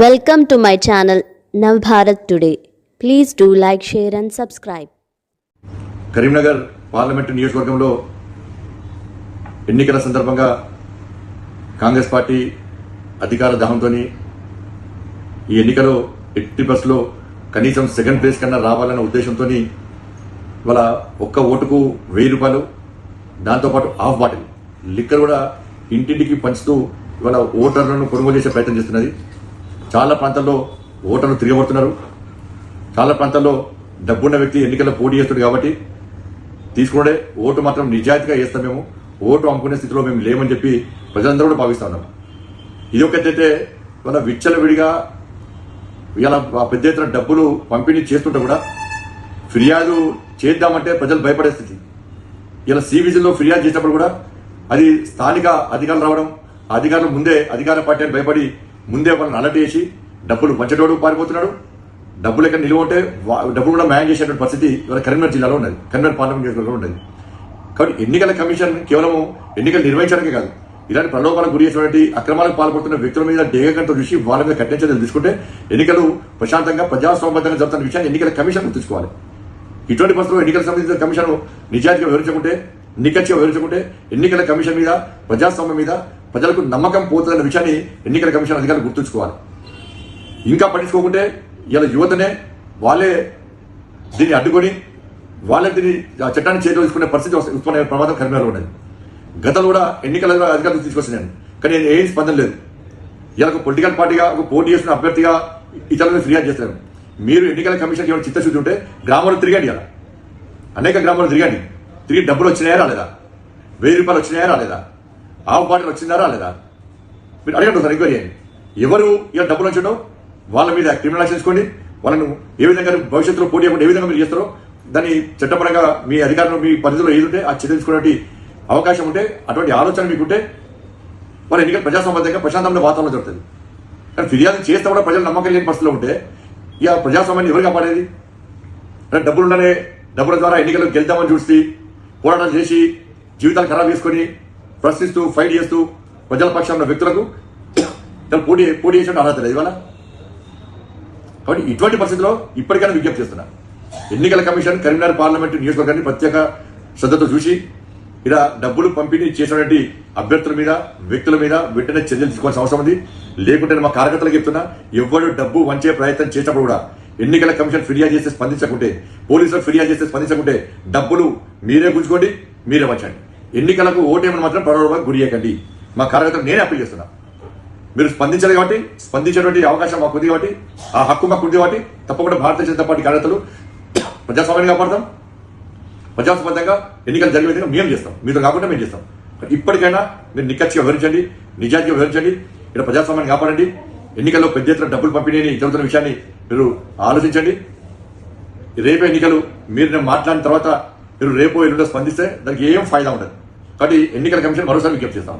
Welcome to my channel Navbharat Today. Please do like, share and subscribe. Karimnagar parliament నియోజకవర్గంలో ఎన్నికల సందర్భంగా Congress party అధికార దాహంతో ఈ ఎన్నికలో 80% కనీసం సెకండ్ ప్లేస్ కన్నా రావాలన్న ఉద్దేశంతో ఇవాళ ఒక్క ఓటుకు 1000 రూపాయలు, దాంతోపాటు హాఫ్ బాటిల్ లిక్కర్ కూడా ఇంటింటికి పంచుతూ ఇవాళ ఓటర్లను కొనుగోలు చేసే ప్రయత్నం చేస్తున్నది. చాలా ప్రాంతాల్లో ఓటర్లు తిరగబడుతున్నారు. చాలా ప్రాంతాల్లో డబ్బున్న వ్యక్తి ఎన్నికల్లో పోటీ చేస్తుంది కాబట్టి తీసుకునే ఓటు మాత్రం నిజాయితీగా వేస్తాం, మేము ఓటు అమ్ముకునే స్థితిలో మేము లేమని చెప్పి ప్రజలందరూ కూడా భావిస్తా ఉన్నాం. ఇది ఒకటైతే ఇవాళ విచ్చలవిడిగా ఇలా పెద్ద ఎత్తున డబ్బులు పంపిణీ చేస్తుంటే కూడా ఫిర్యాదు చేద్దామంటే ప్రజలు భయపడే స్థితి. ఇలా సివిజిల్లో ఫిర్యాదు చేసినప్పుడు కూడా అది స్థానిక అధికారులు రావడం, అధికారులు ముందే అధికార పార్టీ అని భయపడి ముందే వాళ్ళని అలర్ట్ చేసి డబ్బులు పంచేటోడు పారిపోతున్నాడు. డబ్బులు ఎక్కడ నిలువ ఉంటే డబ్బులు కూడా మ్యాన్ చేసేటువంటి పరిస్థితి ఇవాళ కరీంనగర్ జిల్లాలో ఉన్నది, కరీంనగర్ పార్లమెంట్ నియోజకవర్గంలో ఉన్నది. కాబట్టి ఎన్నికల కమిషన్ కేవలం ఎన్నికలు నిర్వహించడానికే కాదు, ఇలాంటి ప్రలోభాలకు గురి చేసినటువంటి అక్రమాలకు పాల్పడుతున్న వ్యక్తుల మీద డేగంతో చూసి వాళ్ళ మీద కఠిన చర్యలు తీసుకుంటే ఎన్నికలు ప్రశాంతంగా ప్రజాస్వామ్యంగా జరుగుతున్న విషయాన్ని ఎన్నికల కమిషన్ గుర్తుంచుకోవాలి. ఇటువంటి పరిస్థితుల్లో ఎన్నికల సంబంధించిన కమిషన్ నిజాయితీగా వివరించుకుంటే, నిక్కచ్చిగా వివరించుకుంటే ఎన్నికల కమిషన్ మీద, ప్రజాస్వామ్యం మీద ప్రజలకు నమ్మకం పోతుందన్న విషయాన్ని ఎన్నికల కమిషన్ అధికారులు గుర్తుంచుకోవాలి. ఇంకా పట్టించుకోకుంటే ఇలా యువతనే వాళ్ళే దీన్ని అడ్డుకొని వాళ్ళే దీన్ని చట్టాన్ని చేతిలో తీసుకునే పరిస్థితి ఉత్పన్న ప్రమాదం కరీంనగర్లో ఉన్నది. గతంలో కూడా ఎన్నికల అధికారులు తీసుకొస్తున్నాను, కానీ ఏం స్పందన లేదు. ఇలా ఒక పొలిటికల్ పార్టీగా ఒక పోటీ చేస్తున్న అభ్యర్థిగా ఇతరులను ఫిర్యాదు చేస్తారు. మీరు ఎన్నికల కమిషన్కి ఏమైనా చిత్తశుద్ధి ఉంటే గ్రామాల్లో తిరగండి, ఇలా అనేక గ్రామాల్లో తిరగండి, తిరిగి డబ్బులు వచ్చినాయా రాలేదా, 1000 రూపాయలు వచ్చినాయా రాలేదా, హాఫ్ బాటిల్ వచ్చిందా రాలేదా, మీరు అడగండి సార్, ఎంక్వైరీ చేయండి. ఎవరు ఇలా డబ్బులు వచ్చిండో వాళ్ళ మీద క్రిమినల్ యాక్షన్ తీసుకోండి. వాళ్ళను ఏ విధంగా భవిష్యత్తులో పోటీ ఏ విధంగా మీరు చేస్తారో దాన్ని చట్టపరంగా మీ అధికారులు మీ పరిధిలో ఏదుంటే ఆ చర్య తీసుకునే అవకాశం ఉంటే, అటువంటి ఆలోచన మీకుంటే వాళ్ళ ఎన్నికలు ప్రజాస్వామ్యంగా ప్రశాంతమైన వాతావరణం జరుగుతుంది. కానీ ఫిర్యాదు చేస్తే కూడా ప్రజలు నమ్మకం లేని పరిస్థితిలో ఉంటే ఇక ప్రజాస్వామ్యాన్ని ఎవరు కాపాడేది? డబ్బులుండనే డబ్బుల ద్వారా ఎన్నికలు గెలుద్దామని చూసి పోరాటం చేసి జీవితాలు ఖరాబ్ చేసుకొని ప్రశ్నిస్తూ ఫైట్ చేస్తూ ప్రజల పక్షాన వ్యక్తులకు పోటీ చేసే అర్హత లేదు ఇవాళ. కాబట్టి ఇటువంటి పరిస్థితుల్లో ఇప్పటికైనా విజ్ఞప్తి చేస్తున్నా, ఎన్నికల కమిషన్ కరీంనగర్ పార్లమెంటు నియోజకవర్గాన్ని ప్రత్యేక శ్రద్ధతో చూసి ఇలా డబ్బులు పంపిణీ చేసినటువంటి అభ్యర్థుల మీద, వ్యక్తుల మీద వెంటనే చర్యలు తీసుకోవాల్సిన అవసరం ఉంది. లేకుంటే మా కార్యకర్తలకు చెప్తున్నా, ఎవరు డబ్బు వంచే ప్రయత్నం చేసినప్పుడు కూడా ఎన్నికల కమిషన్ ఫిర్యాదు చేస్తే స్పందించకుంటే, పోలీసులు ఫిర్యాదు చేస్తే స్పందించకుంటే డబ్బులు మీరే గుంజుకోండి, మీరే వంచండి. ఎన్నికలకు ఓటేమని మాత్రం ప్రలోభాలకు గురి చేయకండి. మా కార్యకర్తలు నేనే అప్పీల్ చేస్తున్నా. మీరు స్పందించాలి కాబట్టి, స్పందించేటువంటి అవకాశం మాకు ఉంది కాబట్టి, ఆ హక్కు మాకు ఉంది కాబట్టి తప్పకుండా భారతీయ జనతా పార్టీ కార్యకర్తలు ప్రజాస్వామ్యాన్ని కాపాడతాం. ప్రజాస్వామ్యంగా ఎన్నికలు జరిగే విధంగా మేము చేస్తాం, మీతో కాకుండా మేము చేస్తాం. ఇప్పటికైనా మీరు నిక్కచ్చిగా వివరించండి, నిజాయితీగా వివరించండి, ఇక్కడ ప్రజాస్వామ్యాన్ని కాపాడండి. ఎన్నికల్లో పెద్ద ఎత్తున డబ్బులు పంపిణీ జరుగుతున్న విషయాన్ని మీరు ఆలోచించండి. రేపు ఎన్నికలు మీరు నేను మాట్లాడిన తర్వాత మీరు రేపు ఎల్లుండో స్పందిస్తే దానికి ఏం ఫాయిదా ఉండదు. కాబట్టి ఎన్నికల కమిషన్ మరోసారి విజ్ఞప్తి చేస్తాం.